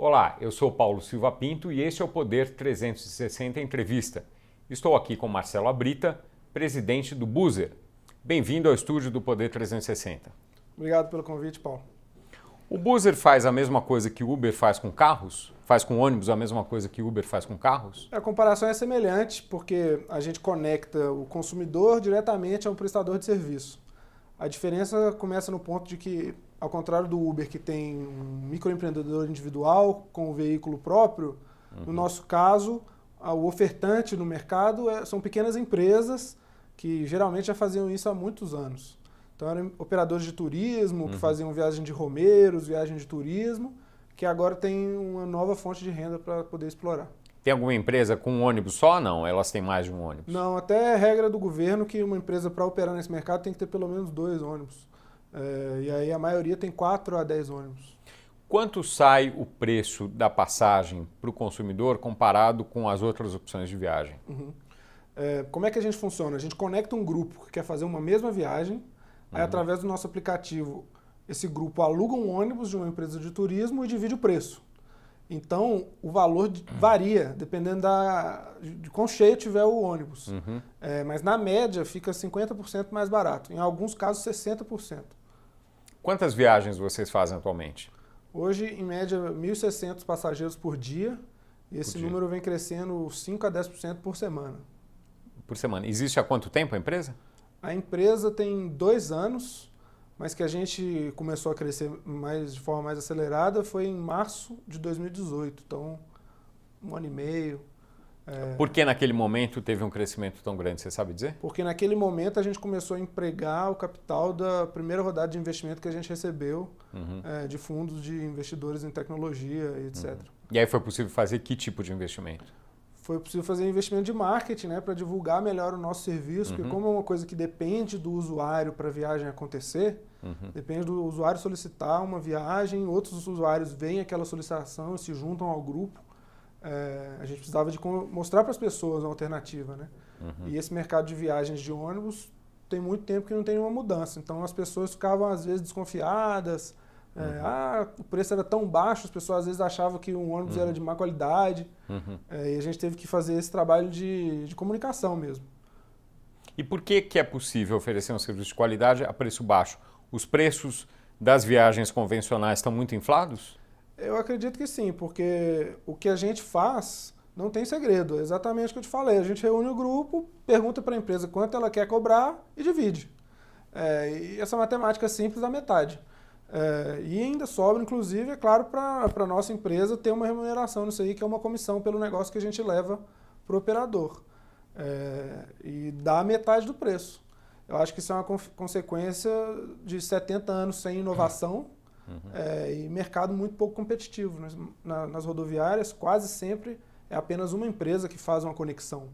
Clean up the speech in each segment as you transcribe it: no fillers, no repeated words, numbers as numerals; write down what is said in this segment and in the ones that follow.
Olá, eu sou Paulo Silva Pinto e este é o Poder 360 Entrevista. Estou aqui com Marcelo Abrita, presidente do Buzer. Bem-vindo ao estúdio do Poder 360. Obrigado pelo convite, Paulo. O Buzer faz a mesma coisa que o Uber faz com carros? Faz com ônibus a mesma coisa que o Uber faz com carros? A comparação é semelhante porque a gente conecta o consumidor diretamente a um prestador de serviço. A diferença começa no ponto de que, ao contrário do Uber, que tem um microempreendedor individual com o veículo próprio, no nosso caso, o ofertante no mercado são pequenas empresas que geralmente já faziam isso há muitos anos. Então eram operadores de turismo, que faziam viagem de romeiros, viagem de turismo, que agora tem uma nova fonte de renda para poder explorar. Tem alguma empresa com um ônibus só ou não? Elas têm mais de um ônibus? Não, até é regra do governo que uma empresa para operar nesse mercado tem que ter pelo menos 2 ônibus. E aí a maioria tem 4 a 10 ônibus. Quanto sai o preço da passagem para o consumidor comparado com as outras opções de viagem? Como é que a gente funciona? A gente conecta um grupo que quer fazer uma mesma viagem, aí através do nosso aplicativo, esse grupo aluga um ônibus de uma empresa de turismo e divide o preço. Então, o valor varia, dependendo de quão cheio tiver o ônibus. Mas, na média, fica 50% mais barato. Em alguns casos, 60%. Quantas viagens vocês fazem atualmente? Hoje, em média, 1.600 passageiros por dia. E esse número vem crescendo 5% a 10% por semana. Por semana. Existe há quanto tempo a empresa? A empresa tem 2 anos, mas que a gente começou a crescer de forma mais acelerada foi em março de 2018, então 1 ano e meio. Por que naquele momento teve um crescimento tão grande, você sabe dizer? Porque naquele momento a gente começou a empregar o capital da primeira rodada de investimento que a gente recebeu de fundos de investidores em tecnologia e etc. E aí foi possível fazer que tipo de investimento? Foi possível fazer investimento de marketing, né, para divulgar melhor o nosso serviço, porque como é uma coisa que depende do usuário para a viagem acontecer, depende do usuário solicitar uma viagem, outros usuários veem aquela solicitação e se juntam ao grupo. A gente precisava de mostrar para as pessoas uma alternativa, né? E esse mercado de viagens de ônibus tem muito tempo que não tem nenhuma mudança. Então as pessoas ficavam às vezes desconfiadas. O preço era tão baixo, as pessoas às vezes achavam que um ônibus era de má qualidade. E a gente teve que fazer esse trabalho de comunicação mesmo. E por que é possível oferecer um serviço de qualidade a preço baixo? Os preços das viagens convencionais estão muito inflados? Eu acredito que sim, porque o que a gente faz não tem segredo, é exatamente o que eu te falei. A gente reúne o grupo, pergunta para a empresa quanto ela quer cobrar e divide. E essa matemática simples dá metade. E ainda sobra, inclusive, é claro, para a nossa empresa ter uma remuneração nisso aí, que é uma comissão pelo negócio que a gente leva para o operador. E dá metade do preço. Eu acho que isso é uma consequência de 70 anos sem inovação e mercado muito pouco competitivo. Nas rodoviárias, quase sempre é apenas uma empresa que faz uma conexão.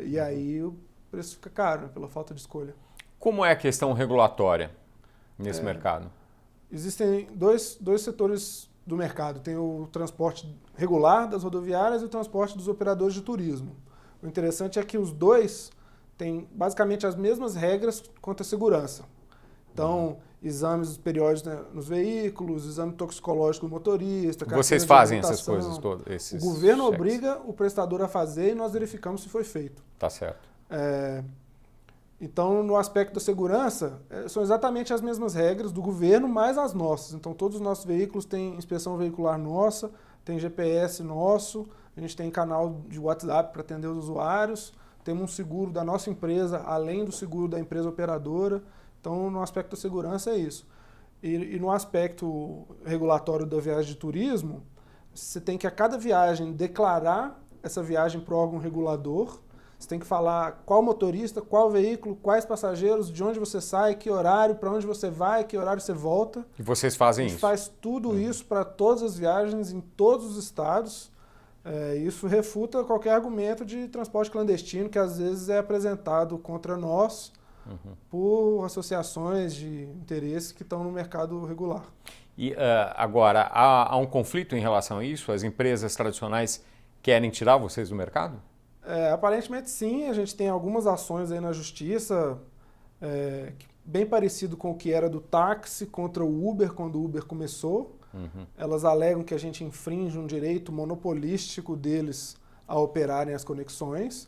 E aí o preço fica caro, né, pela falta de escolha. Como é a questão regulatória nesse mercado? Existem dois setores do mercado. Tem o transporte regular das rodoviárias e o transporte dos operadores de turismo. O interessante é que os dois têm basicamente as mesmas regras quanto à segurança. Então, exames periódicos, né, nos veículos, exame toxicológico do motorista. Vocês fazem essas coisas todas? O governo obriga o prestador a fazer e nós verificamos se foi feito. Tá certo. Então, no aspecto da segurança, são exatamente as mesmas regras do governo, mais as nossas. Então, todos os nossos veículos têm inspeção veicular nossa, tem GPS nosso, a gente tem canal de WhatsApp para atender os usuários, temos um seguro da nossa empresa, além do seguro da empresa operadora. Então, no aspecto da segurança é isso. E no aspecto regulatório da viagem de turismo, você tem que a cada viagem declarar essa viagem para o órgão regulador. Você tem que falar qual motorista, qual veículo, quais passageiros, de onde você sai, que horário, para onde você vai, que horário você volta. E vocês fazem isso? A gente faz tudo isso para todas as viagens em todos os estados. Isso refuta qualquer argumento de transporte clandestino que às vezes é apresentado contra nós por associações de interesse que estão no mercado regular. E agora, há um conflito em relação a isso? As empresas tradicionais querem tirar vocês do mercado? Aparentemente sim, a gente tem algumas ações aí na justiça, bem parecido com o que era do táxi contra o Uber quando o Uber começou. Elas alegam que a gente infringe um direito monopolístico deles a operarem as conexões.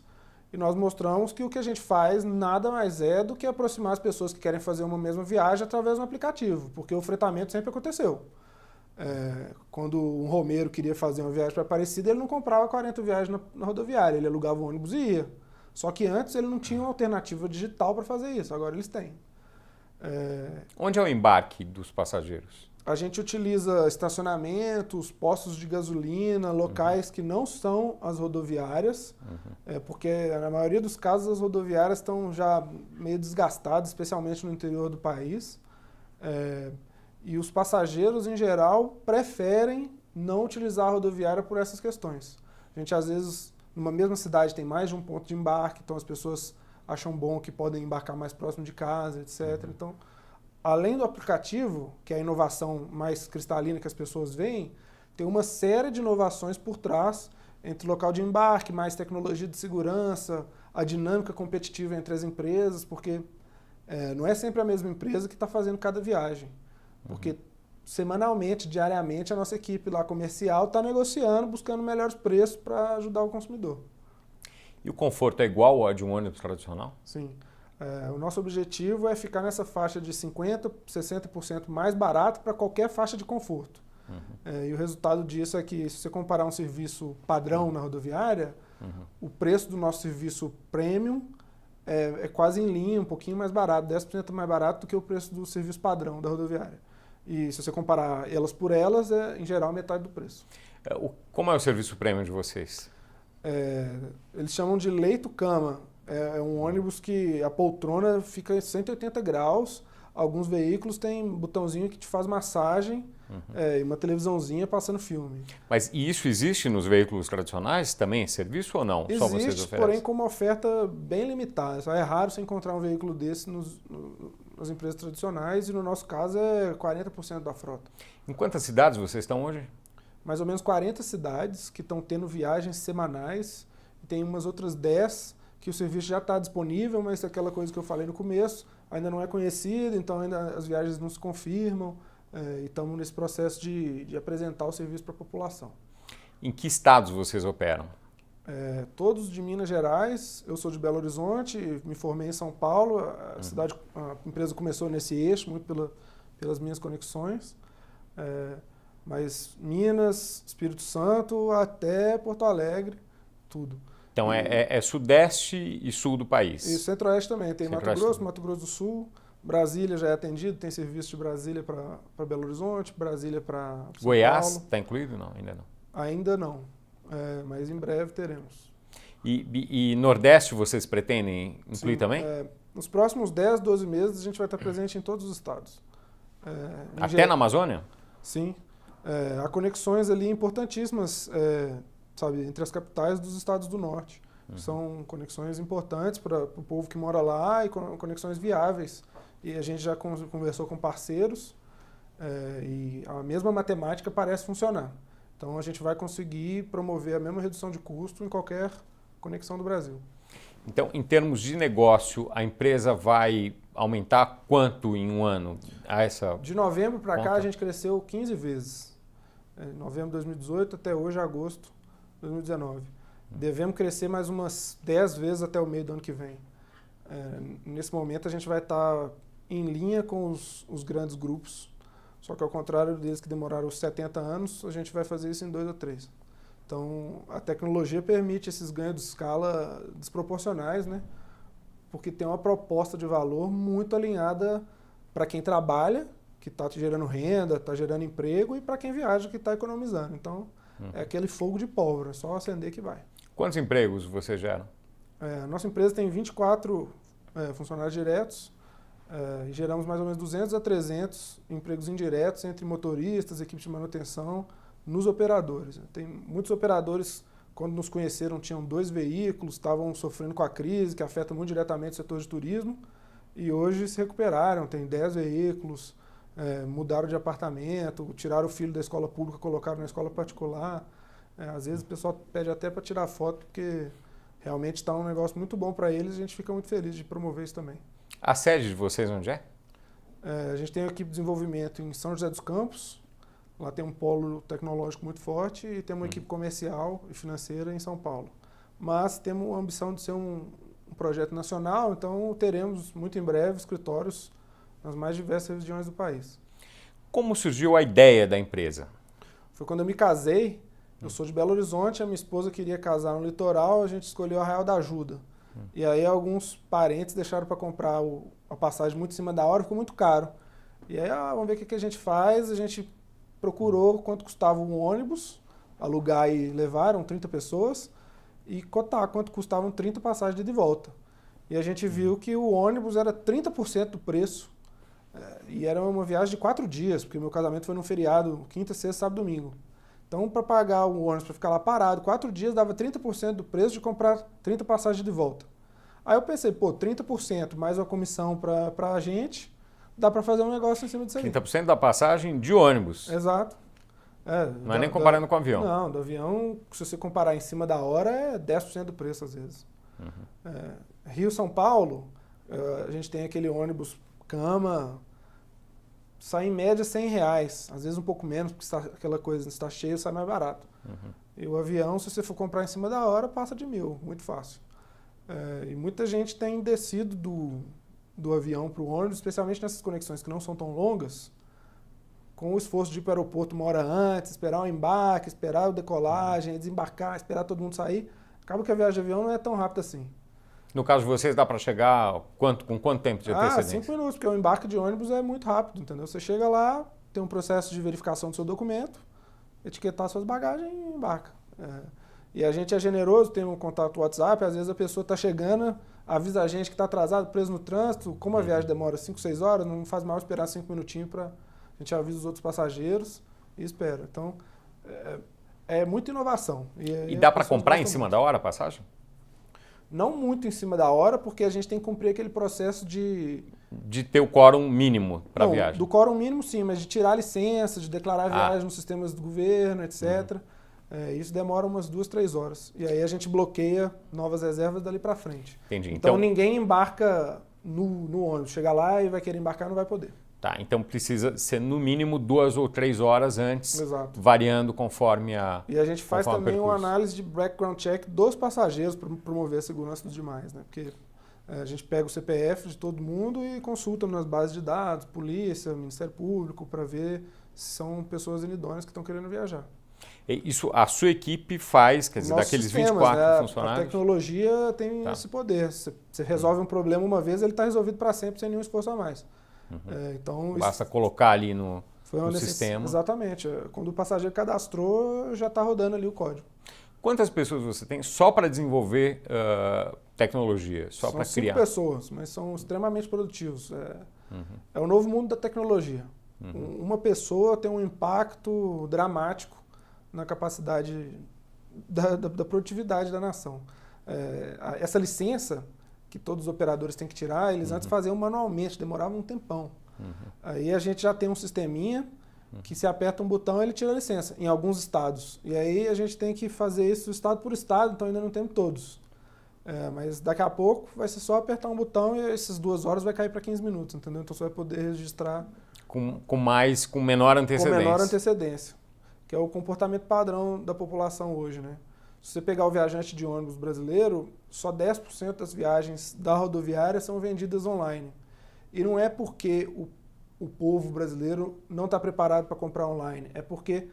E nós mostramos que o que a gente faz nada mais é do que aproximar as pessoas que querem fazer uma mesma viagem através de um aplicativo, porque o fretamento sempre aconteceu. Quando um romeiro queria fazer uma viagem para Aparecida, ele não comprava 40 viagens na rodoviária, ele alugava o ônibus e ia. Só que antes ele não tinha uma alternativa digital para fazer isso, agora eles têm. Onde é o embarque dos passageiros? A gente utiliza estacionamentos, postos de gasolina, locais que não são as rodoviárias, porque na maioria dos casos as rodoviárias estão já meio desgastadas, especialmente no interior do país. E os passageiros, em geral, preferem não utilizar a rodoviária por essas questões. A gente, às vezes, numa mesma cidade tem mais de um ponto de embarque, então as pessoas acham bom que podem embarcar mais próximo de casa, etc. Então, além do aplicativo, que é a inovação mais cristalina que as pessoas veem, tem uma série de inovações por trás, entre local de embarque, mais tecnologia de segurança, a dinâmica competitiva entre as empresas, porque não é sempre a mesma empresa que está fazendo cada viagem. Porque semanalmente, diariamente, a nossa equipe lá comercial está negociando, buscando melhores preços para ajudar o consumidor. E o conforto é igual ao de um ônibus tradicional? Sim. O nosso objetivo é ficar nessa faixa de 50%, 60% mais barato para qualquer faixa de conforto. E o resultado disso é que, se você comparar um serviço padrão na rodoviária, o preço do nosso serviço premium é quase em linha, um pouquinho mais barato, 10% mais barato do que o preço do serviço padrão da rodoviária. E se você comparar elas por elas, em geral, metade do preço. Como é o serviço premium de vocês? Eles chamam de leito-cama. É um ônibus que a poltrona fica em 180 graus. Alguns veículos têm botãozinho que te faz massagem e uma televisãozinha passando filme. Mas isso existe nos veículos tradicionais também, serviço ou não? Existe, só vocês oferecem? Porém com uma oferta bem limitada. É raro você encontrar um veículo desse nas empresas tradicionais e no nosso caso é 40% da frota. Em quantas cidades vocês estão hoje? Mais ou menos 40 cidades que estão tendo viagens semanais. Tem umas outras 10 que o serviço já está disponível, mas é aquela coisa que eu falei no começo, ainda não é conhecido, então ainda as viagens não se confirmam, e estamos nesse processo de apresentar o serviço para a população. Em que estados vocês operam? Todos de Minas Gerais, eu sou de Belo Horizonte, me formei em São Paulo, a empresa começou nesse eixo, muito pelas minhas conexões, mas Minas, Espírito Santo até Porto Alegre, tudo. Então é sudeste e sul do país? E centro-oeste também, tem Mato Grosso do Sul, Brasília já é atendido, tem serviço de Brasília para Belo Horizonte, Brasília para São Paulo. Goiás está incluído? Não, ainda não. Ainda não, mas em breve teremos. E Nordeste vocês pretendem incluir também? Nos próximos 10, 12 meses a gente vai estar presente em todos os estados. Até na Amazônia? Sim. Há conexões ali importantíssimas, sabe, entre as capitais dos estados do norte. São conexões importantes para o povo que mora lá e conexões viáveis. E a gente já conversou com parceiros e a mesma matemática parece funcionar. Então a gente vai conseguir promover a mesma redução de custo em qualquer conexão do Brasil. Então, em termos de negócio, a empresa vai aumentar quanto em um ano? De novembro para cá a gente cresceu 15 vezes. Novembro de 2018 até hoje, agosto de 2019. Devemos crescer mais umas 10 vezes até o meio do ano que vem. Nesse momento a gente vai estar em linha com os grandes grupos, só que ao contrário deles que demoraram 70 anos, a gente vai fazer isso em 2 ou 3. Então a tecnologia permite esses ganhos de escala desproporcionais, né? Porque tem uma proposta de valor muito alinhada para quem trabalha, que está gerando renda, está gerando emprego, e para quem viaja, que está economizando. Então é aquele fogo de pólvora, é só acender que vai. Quantos empregos você gera? A nossa empresa tem 24 funcionários diretos e geramos mais ou menos 200 a 300 empregos indiretos entre motoristas, equipe de manutenção, nos operadores. Tem muitos operadores, quando nos conheceram, tinham 2 veículos, estavam sofrendo com a crise, que afeta muito diretamente o setor de turismo, e hoje se recuperaram, tem 10 veículos, mudaram de apartamento, tiraram o filho da escola pública, colocaram na escola particular. Às vezes o pessoal pede até para tirar foto, porque realmente está um negócio muito bom para eles e a gente fica muito feliz de promover isso também. A sede de vocês onde é? A gente tem uma equipe de desenvolvimento em São José dos Campos, Lá tem um polo tecnológico muito forte e tem uma equipe comercial e financeira em São Paulo. Mas temos a ambição de ser um projeto nacional, então teremos muito em breve escritórios nas mais diversas regiões do país. Como surgiu a ideia da empresa? Foi quando eu me casei, eu sou de Belo Horizonte, a minha esposa queria casar no litoral, a gente escolheu Arraial da Ajuda. E aí alguns parentes deixaram para comprar a passagem muito em cima da hora, ficou muito caro. E aí, vamos ver o que a gente faz, a gente procurou quanto custava um ônibus, alugar e levar, eram 30 pessoas, e cotar quanto custavam 30 passagens de ida e volta. E a gente viu que o ônibus era 30% do preço, e era uma viagem de 4 dias, porque o meu casamento foi num feriado, quinta, sexta, sábado, domingo. Então, para pagar o ônibus, para ficar lá parado, 4 dias, dava 30% do preço de comprar 30 passagens de volta. Aí eu pensei, 30% mais uma comissão para a gente, dá para fazer um negócio em cima disso aí. 30% da passagem de ônibus. Exato. Não é nem comparando com o avião. Não, do avião, se você comparar em cima da hora, é 10% do preço às vezes. Rio-São Paulo, a gente tem aquele ônibus cama, sai em média R$100, às vezes um pouco menos, porque aquela coisa está cheia, sai mais barato. E o avião, se você for comprar em cima da hora, passa de 1.000, muito fácil. E muita gente tem descido do avião para o ônibus, especialmente nessas conexões que não são tão longas, com o esforço de ir para o aeroporto uma hora antes, esperar o embarque, esperar a decolagem, desembarcar, esperar todo mundo sair. Acaba que a viagem de avião não é tão rápida assim. No caso de vocês, dá para chegar com quanto tempo de antecedência? 5 minutos, porque o embarque de ônibus é muito rápido, entendeu? Você chega lá, tem um processo de verificação do seu documento, etiquetar suas bagagens e embarca. E a gente é generoso, tem um contato WhatsApp, às vezes a pessoa está chegando, avisa a gente que está atrasado, preso no trânsito, como a viagem demora 5, 6 horas, não faz mal esperar 5 minutinhos para... A gente avisa os outros passageiros e espera. Então, é muita inovação. E dá para comprar em cima da hora a passagem? Não muito em cima da hora, porque a gente tem que cumprir aquele processo de... De ter o quórum mínimo para a viagem? Do quórum mínimo sim, mas de tirar a licença, de declarar a viagem nos sistemas do governo, etc. Isso demora umas 2, 3 horas. E aí a gente bloqueia novas reservas dali para frente. Entendi. Então ninguém embarca no ônibus. Chega lá e vai querer embarcar, não vai poder. Tá, então precisa ser no mínimo 2 ou 3 horas antes, exato, variando conforme a... E a gente faz também uma análise de background check dos passageiros para promover a segurança dos demais, né? Porque a gente pega o CPF de todo mundo e consulta nas bases de dados, polícia, Ministério Público, para ver se são pessoas inidôneas que estão querendo viajar. Isso a sua equipe faz, quer dizer, daqueles sistemas, 24 funcionários? A tecnologia tem esse poder. Você resolve um problema uma vez, ele está resolvido para sempre, sem nenhum esforço a mais. Então, basta colocar ali no sistema. Exatamente. Quando o passageiro cadastrou, já está rodando ali o código. Quantas pessoas você tem só para desenvolver tecnologia, só para criar? São 5 pessoas, mas são extremamente produtivos. É o novo mundo da tecnologia. Uma pessoa tem um impacto dramático na capacidade da produtividade da nação. Essa licença que todos os operadores têm que tirar, eles antes faziam manualmente, demorava um tempão. Aí a gente já tem um sisteminha que se aperta um botão ele tira a licença, em alguns estados. E aí a gente tem que fazer isso estado por estado, então ainda não temos todos. Mas daqui a pouco vai ser só apertar um botão e essas 2 horas vai cair para 15 minutos, entendeu? Então você vai poder registrar... Com menor antecedência. Com menor antecedência, que é o comportamento padrão da população hoje, né? Se você pegar o viajante de ônibus brasileiro, só 10% das viagens da rodoviária são vendidas online. E não é porque o povo brasileiro não está preparado para comprar online. É porque,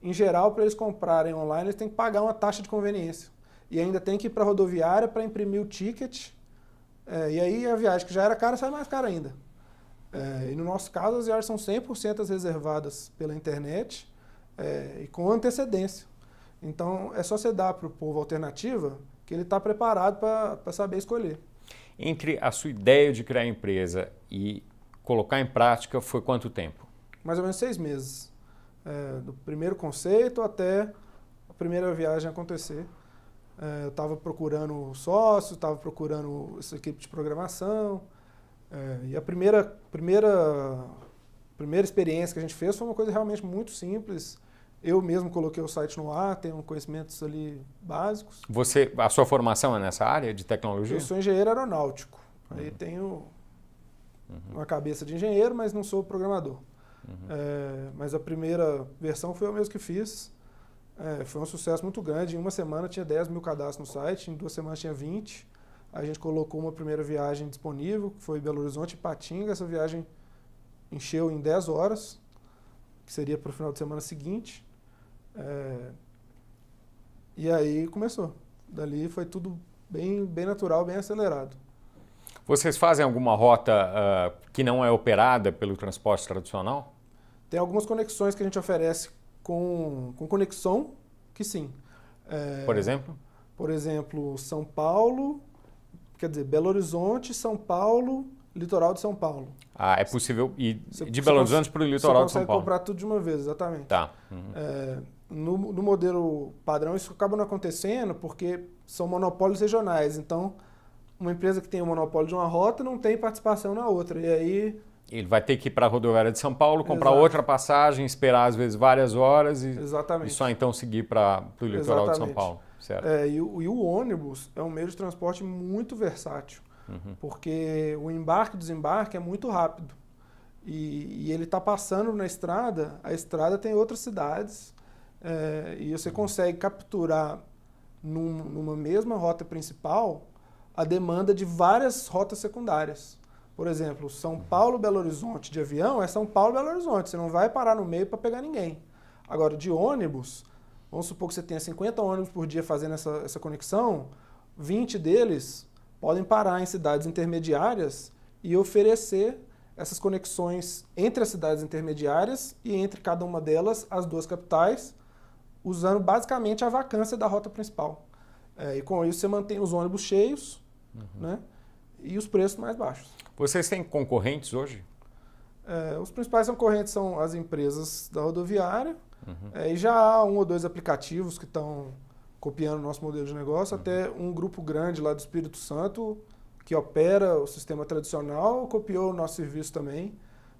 em geral, para eles comprarem online, eles têm que pagar uma taxa de conveniência. E ainda tem que ir para a rodoviária para imprimir o ticket. E aí a viagem que já era cara sai mais cara ainda. E no nosso caso, as viagens são 100% reservadas pela internet e com antecedência. Então, é só você dar para o povo a alternativa que ele está preparado para saber escolher. Entre a sua ideia de criar a empresa e colocar em prática, foi quanto tempo? Mais ou menos 6 meses. Do primeiro conceito até a primeira viagem acontecer. Eu estava procurando sócio, estava procurando essa equipe de programação. E a primeira experiência que a gente fez foi uma coisa realmente muito simples. Eu mesmo coloquei o site no ar, tenho conhecimentos ali básicos. A sua formação é nessa área de tecnologia? Eu sou engenheiro aeronáutico. Aí tenho uma cabeça de engenheiro, mas não sou programador. Mas a primeira versão foi eu mesmo que fiz. Foi um sucesso muito grande. Em uma semana tinha 10 mil cadastros no site, em 2 semanas tinha 20. A gente colocou uma primeira viagem disponível, que foi Belo Horizonte e Patinga. Essa viagem encheu em 10 horas, que seria para o final de semana seguinte. E aí começou. Dali foi tudo bem natural, bem acelerado. Vocês fazem alguma rota que não é operada pelo transporte tradicional? Tem algumas conexões que a gente oferece com conexão, que sim. Por exemplo? Por exemplo, São Paulo, quer dizer, Belo Horizonte, São Paulo, litoral de São Paulo. É possível ir de Belo Horizonte para o litoral de São Paulo? Você consegue comprar tudo de uma vez, exatamente. Tá. No modelo padrão, isso acaba não acontecendo porque são monopólios regionais. Então, uma empresa que tem o monopólio de uma rota não tem participação na outra. E aí... Ele vai ter que ir para a rodoviária de São Paulo, comprar outra passagem, esperar às vezes várias horas e só então seguir para o litoral de São Paulo. Certo. E o ônibus é um meio de transporte muito versátil, porque o embarque e desembarque é muito rápido. E ele está passando na estrada, a estrada tem outras cidades, e você consegue capturar numa mesma rota principal a demanda de várias rotas secundárias. Por exemplo, São Paulo-Belo Horizonte de avião é São Paulo-Belo Horizonte. Você não vai parar no meio para pegar ninguém. Agora, de ônibus, vamos supor que você tenha 50 ônibus por dia fazendo essa conexão, 20 deles podem parar em cidades intermediárias e oferecer essas conexões entre as cidades intermediárias e entre cada uma delas as duas capitais, usando basicamente a vacância da rota principal. E com isso você mantém os ônibus cheios, né, e os preços mais baixos. Vocês têm concorrentes hoje? Os principais concorrentes são as empresas da rodoviária, e já há 1 ou 2 aplicativos que estão copiando o nosso modelo de negócio, até um grupo grande lá do Espírito Santo, que opera o sistema tradicional, copiou o nosso serviço também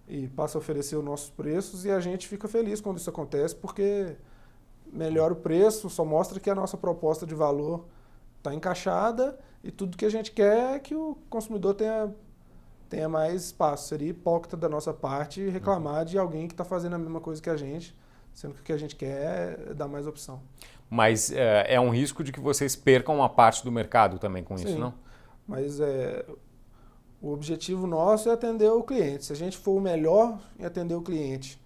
e passa a oferecer os nossos preços, e a gente fica feliz quando isso acontece, porque melhora o preço, só mostra que a nossa proposta de valor está encaixada e tudo que a gente quer é que o consumidor tenha mais espaço. Seria hipócrita da nossa parte reclamar de alguém que está fazendo a mesma coisa que a gente, sendo que o que a gente quer é dar mais opção. Mas é um risco de que vocês percam uma parte do mercado também com isso, não? Mas o objetivo nosso é atender o cliente. Se a gente for o melhor em atender o cliente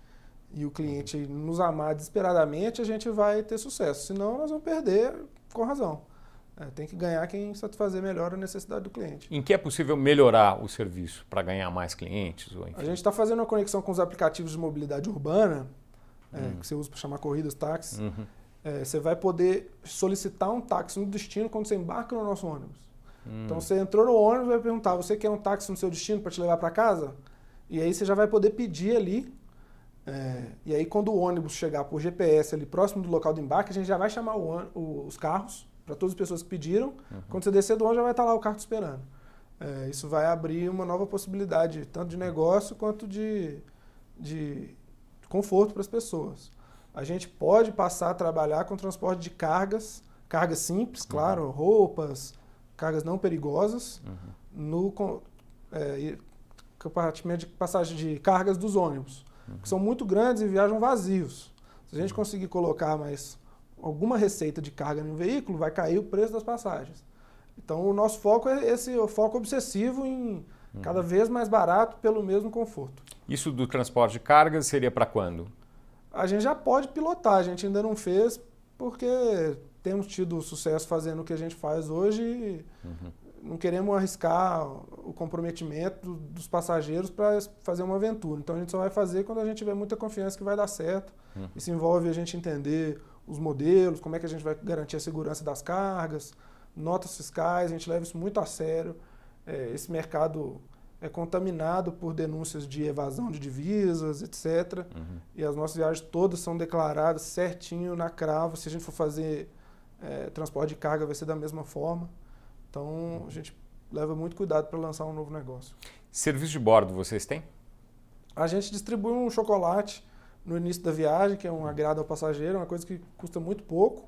e o cliente nos amar desesperadamente, a gente vai ter sucesso. Senão, nós vamos perder com razão. Tem que ganhar quem satisfazer melhor a necessidade do cliente. Em que é possível melhorar o serviço para ganhar mais clientes? Ou enfim? A gente está fazendo uma conexão com os aplicativos de mobilidade urbana, que você usa para chamar corridas, táxis. Você vai poder solicitar um táxi no destino quando você embarca no nosso ônibus. Então, você entrou no ônibus e vai perguntar, você quer um táxi no seu destino para te levar para casa? E aí você já vai poder pedir ali. E aí, quando o ônibus chegar por GPS ali próximo do local do embarque, a gente já vai chamar os carros para todas as pessoas que pediram. Quando você descer do ônibus, já vai estar lá o carro te esperando. Isso vai abrir uma nova possibilidade, tanto de negócio quanto de conforto para as pessoas. A gente pode passar a trabalhar com transporte de cargas simples, claro, roupas, cargas não perigosas, no compartimento de passagem de cargas dos ônibus, que são muito grandes e viajam vazios. Se a gente conseguir colocar mais alguma receita de carga no veículo, vai cair o preço das passagens. Então, o nosso foco é o foco obsessivo em cada vez mais barato pelo mesmo conforto. Isso do transporte de cargas seria para quando? A gente já pode pilotar, a gente ainda não fez porque temos tido sucesso fazendo o que a gente faz hoje e não queremos arriscar o comprometimento dos passageiros para fazer uma aventura. Então, a gente só vai fazer quando a gente tiver muita confiança que vai dar certo. Isso envolve a gente entender os modelos, como é que a gente vai garantir a segurança das cargas, notas fiscais, a gente leva isso muito a sério. Esse mercado é contaminado por denúncias de evasão de divisas, etc. E as nossas viagens todas são declaradas certinho na cravo. Se a gente for fazer transporte de carga, vai ser da mesma forma. Então, a gente leva muito cuidado para lançar um novo negócio. Serviço de bordo vocês têm? A gente distribui um chocolate no início da viagem, que é um agrado ao passageiro, uma coisa que custa muito pouco,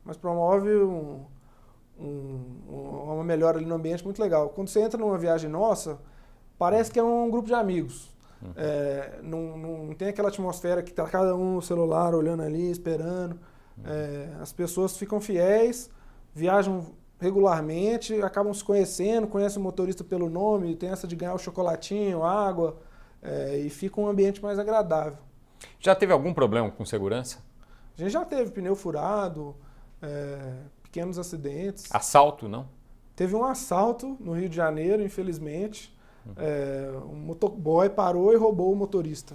mas promove uma melhora ali no ambiente muito legal. Quando você entra numa viagem nossa, parece que é um grupo de amigos. Não tem aquela atmosfera que está cada um no celular olhando ali, esperando. As pessoas ficam fiéis, viajam regularmente, acabam se conhecendo, conhecem o motorista pelo nome, tem essa de ganhar o chocolatinho, água, e fica um ambiente mais agradável. Já teve algum problema com segurança? A gente já teve pneu furado, pequenos acidentes. Assalto, não? Teve um assalto no Rio de Janeiro, infelizmente. Um motoboy parou e roubou o motorista.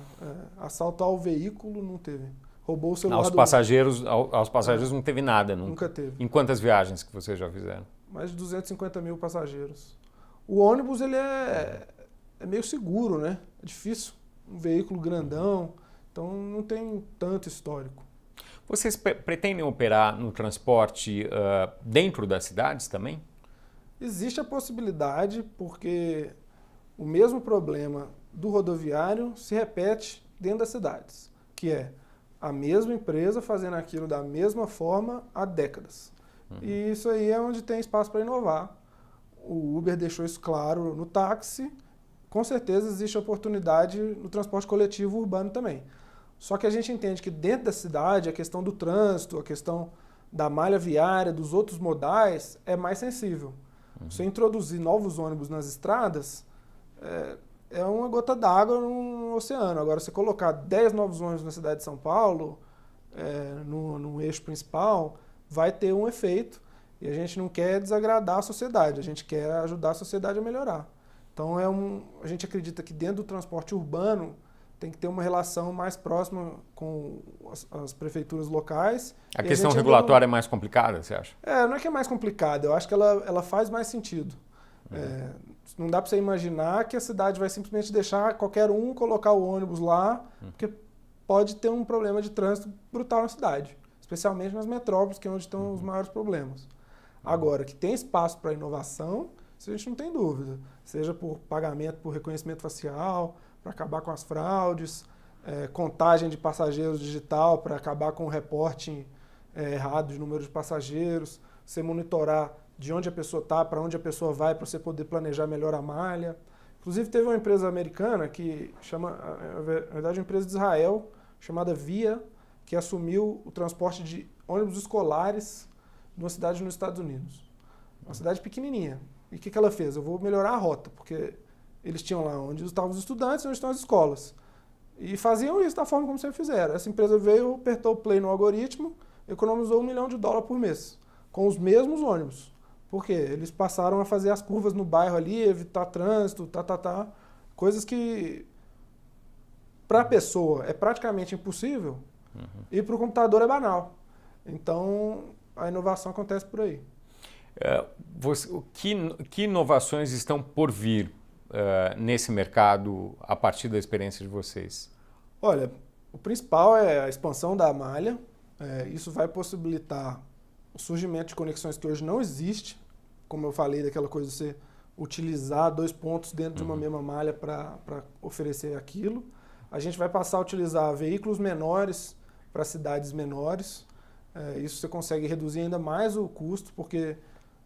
Assalto ao veículo não teve. Roubou o celular Aos passageiros não teve nada nunca. Nunca teve. Em quantas viagens que vocês já fizeram? Mais de 250 mil passageiros. O ônibus ele é meio seguro, né? É difícil. Um veículo grandão, então não tem tanto histórico. Vocês pretendem operar no transporte dentro das cidades também? Existe a possibilidade, porque o mesmo problema do rodoviário se repete dentro das cidades, que é a mesma empresa fazendo aquilo da mesma forma há décadas. E isso aí é onde tem espaço para inovar. O Uber deixou isso claro no táxi. Com certeza existe oportunidade no transporte coletivo urbano também. Só que a gente entende que dentro da cidade a questão do trânsito, a questão da malha viária, dos outros modais é mais sensível. Você introduzir novos ônibus nas estradas é uma gota d'água no oceano. Agora, você colocar 10 novos ônibus na cidade de São Paulo, no eixo principal, vai ter um efeito. E a gente não quer desagradar a sociedade, a gente quer ajudar a sociedade a melhorar. Então, a gente acredita que dentro do transporte urbano tem que ter uma relação mais próxima com as prefeituras locais. A questão regulatória é mais complicada, você acha? Não é que é mais complicada, eu acho que ela faz mais sentido. Não dá para você imaginar que a cidade vai simplesmente deixar qualquer um colocar o ônibus lá, porque pode ter um problema de trânsito brutal na cidade, especialmente nas metrópoles, que é onde estão os maiores problemas. Agora, que tem espaço para inovação, isso a gente não tem dúvida. Seja por pagamento, por reconhecimento facial, para acabar com as fraudes, contagem de passageiros digital para acabar com o reporting errado de número de passageiros, você monitorar de onde a pessoa está, para onde a pessoa vai, para você poder planejar melhor a malha. Inclusive, teve uma empresa americana que na verdade, uma empresa de Israel, chamada Via, que assumiu o transporte de ônibus escolares numa cidade nos Estados Unidos. Uma cidade pequenininha. E o que ela fez? Eu vou melhorar a rota, porque eles tinham lá onde estavam os estudantes e onde estão as escolas. E faziam isso da forma como sempre fizeram. Essa empresa veio, apertou o play no algoritmo, economizou $1 milhão por mês, com os mesmos ônibus. Por quê? Eles passaram a fazer as curvas no bairro ali, evitar trânsito, coisas que para a pessoa é praticamente impossível e para o computador é banal. Então, a inovação acontece por aí. Que inovações estão por vir nesse mercado a partir da experiência de vocês? Olha, o principal é a expansão da malha. Isso vai possibilitar o surgimento de conexões que hoje não existe. Como eu falei, daquela coisa de você utilizar 2 pontos dentro de uma mesma malha para oferecer aquilo. A gente vai passar a utilizar veículos menores para cidades menores. Isso você consegue reduzir ainda mais o custo, porque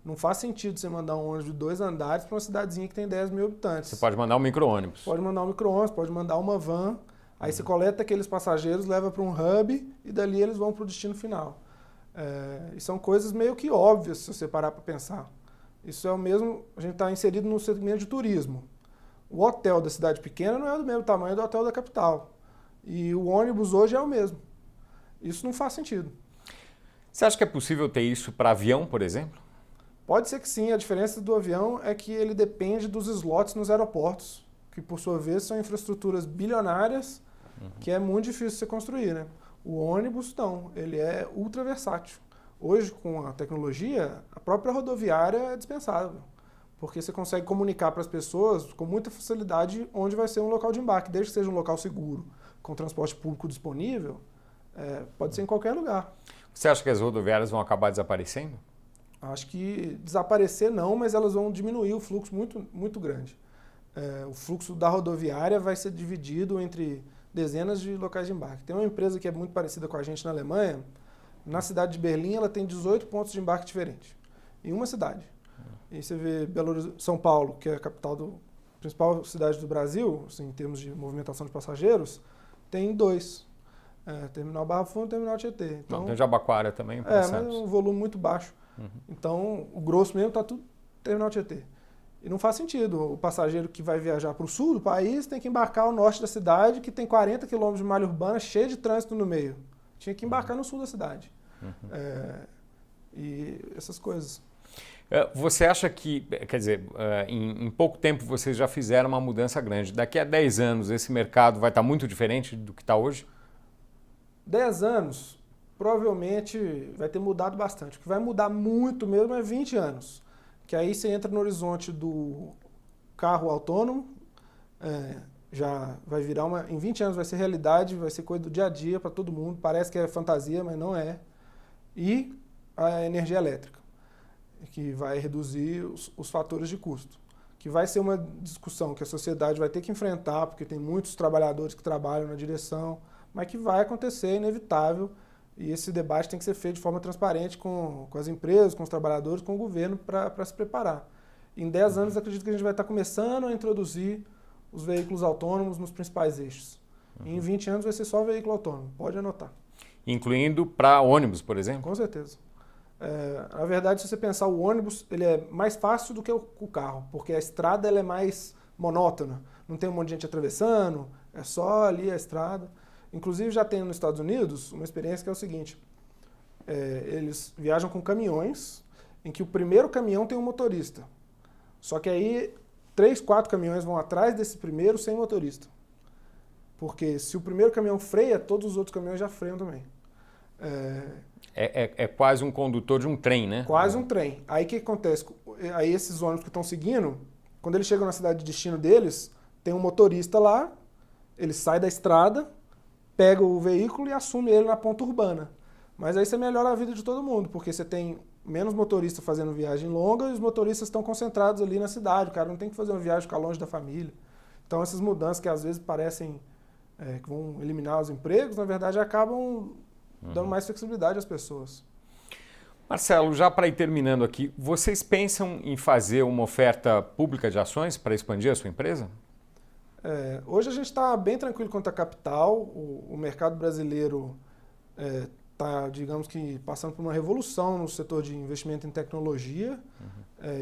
não faz sentido você mandar um ônibus de 2 andares para uma cidadezinha que tem 10 mil habitantes. Você pode mandar um micro-ônibus. Pode mandar um micro-ônibus, pode mandar uma van. Aí você coleta aqueles passageiros, leva para um hub e dali eles vão para o destino final. E são coisas meio que óbvias se você parar para pensar. Isso é o mesmo, a gente está inserido no segmento de turismo. O hotel da cidade pequena não é do mesmo tamanho do hotel da capital. E o ônibus hoje é o mesmo. Isso não faz sentido. Você acha que é possível ter isso para avião, por exemplo? Pode ser que sim. A diferença do avião é que ele depende dos slots nos aeroportos, que por sua vez são infraestruturas bilionárias, que é muito difícil você construir, né? O ônibus não, ele é ultra versátil. Hoje, com a tecnologia, a própria rodoviária é dispensável, porque você consegue comunicar para as pessoas com muita facilidade onde vai ser um local de embarque, desde que seja um local seguro, com transporte público disponível, pode ser em qualquer lugar. Você acha que as rodoviárias vão acabar desaparecendo? Acho que desaparecer não, mas elas vão diminuir o fluxo muito, muito grande. O fluxo da rodoviária vai ser dividido entre dezenas de locais de embarque. Tem uma empresa que é muito parecida com a gente na Alemanha. Na cidade de Berlim, ela tem 18 pontos de embarque diferentes, em uma cidade. E você vê São Paulo, que é a capital principal cidade do Brasil, assim, em termos de movimentação de passageiros, tem 2. Terminal Barra Funda e Terminal Tietê. Então, tem Jabaquara também. mas é um volume muito baixo. Então, o grosso mesmo está tudo Terminal Tietê. E não faz sentido. O passageiro que vai viajar para o sul do país tem que embarcar ao norte da cidade, que tem 40 quilômetros de malha urbana, cheio de trânsito no meio. Tinha que embarcar no sul da cidade. E essas coisas. Você acha que, quer dizer, em pouco tempo vocês já fizeram uma mudança grande. Daqui a 10 anos esse mercado vai estar muito diferente do que está hoje? 10 anos, provavelmente vai ter mudado bastante. O que vai mudar muito mesmo é 20 anos. Que aí você entra no horizonte do carro autônomo, já vai virar em 20 anos vai ser realidade, vai ser coisa do dia a dia para todo mundo. Parece que é fantasia, mas não é. E a energia elétrica, que vai reduzir os fatores de custo. Que vai ser uma discussão que a sociedade vai ter que enfrentar, porque tem muitos trabalhadores que trabalham na direção, mas que vai acontecer, é inevitável, e esse debate tem que ser feito de forma transparente com as empresas, com os trabalhadores, com o governo, para se preparar. Em 10 anos, acredito que a gente vai estar começando a introduzir os veículos autônomos nos principais eixos. E em 20 anos vai ser só veículo autônomo, pode anotar. Incluindo para ônibus, por exemplo? Com certeza. Na verdade, se você pensar, o ônibus ele é mais fácil do que o carro, porque a estrada ela é mais monótona, não tem um monte de gente atravessando, é só ali a estrada. Inclusive já tem nos Estados Unidos uma experiência que é o seguinte, eles viajam com caminhões, em que o primeiro caminhão tem um motorista, só que aí 3, 4 caminhões vão atrás desse primeiro sem motorista, porque se o primeiro caminhão freia, todos os outros caminhões já freiam também. É quase um condutor de um trem, né? Quase um trem. Aí o que acontece? Aí esses ônibus que estão seguindo, quando eles chegam na cidade de destino deles, tem um motorista lá, ele sai da estrada, pega o veículo e assume ele na ponta urbana. Mas aí você melhora a vida de todo mundo, porque você tem menos motoristas fazendo viagem longa e os motoristas estão concentrados ali na cidade. O cara não tem que fazer uma viagem, ficar longe da família. Então essas mudanças que às vezes parecem que vão eliminar os empregos, na verdade acabam dando mais flexibilidade às pessoas. Marcelo, já para ir terminando aqui, vocês pensam em fazer uma oferta pública de ações para expandir a sua empresa? Hoje a gente está bem tranquilo quanto a capital. O mercado brasileiro está, digamos que, passando por uma revolução no setor de investimento em tecnologia.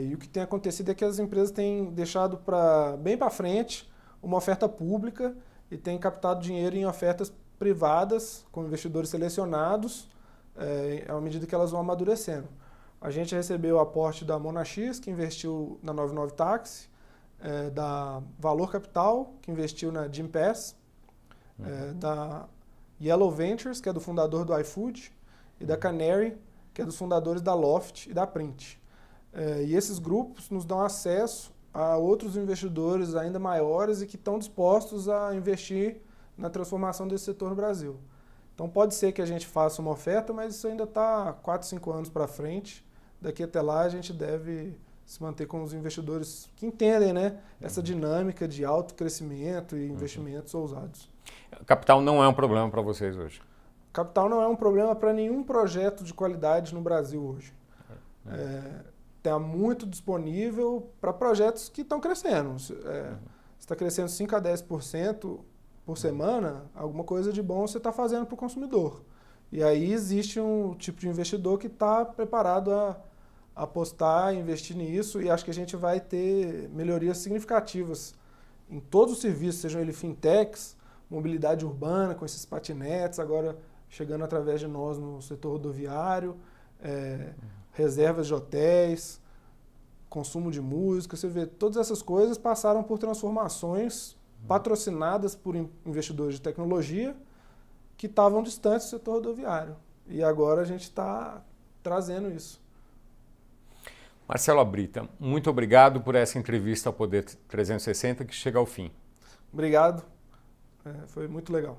E o que tem acontecido é que as empresas têm deixado bem para frente uma oferta pública e têm captado dinheiro em ofertas privadas, com investidores selecionados, à medida que elas vão amadurecendo. A gente recebeu o aporte da Monax, que investiu na 99 Táxi, da Valor Capital, que investiu na Gympass, da Yellow Ventures, que é do fundador do iFood, e da Canary, que é dos fundadores da Loft e da Print. E esses grupos nos dão acesso a outros investidores ainda maiores e que estão dispostos a investir na transformação desse setor no Brasil. Então pode ser que a gente faça uma oferta, mas isso ainda está 4, 5 anos para frente. Daqui até lá a gente deve se manter com os investidores que entendem, né, essa dinâmica de alto crescimento e investimentos ousados. Capital não é um problema para vocês hoje? Capital não é um problema para nenhum projeto de qualidade no Brasil hoje. Está muito disponível para projetos que estão crescendo. Se está crescendo 5 a 10% por semana, alguma coisa de bom você está fazendo para o consumidor. E aí existe um tipo de investidor que está preparado a apostar, investir nisso, e acho que a gente vai ter melhorias significativas em todos os serviços, sejam eles fintechs, mobilidade urbana com esses patinetes, agora chegando através de nós no setor rodoviário, reservas de hotéis, consumo de música, você vê, todas essas coisas passaram por transformações patrocinadas por investidores de tecnologia que estavam distantes do setor rodoviário. E agora a gente está trazendo isso. Marcelo Abrita, muito obrigado por essa entrevista ao Poder 360 que chega ao fim. Obrigado, foi muito legal.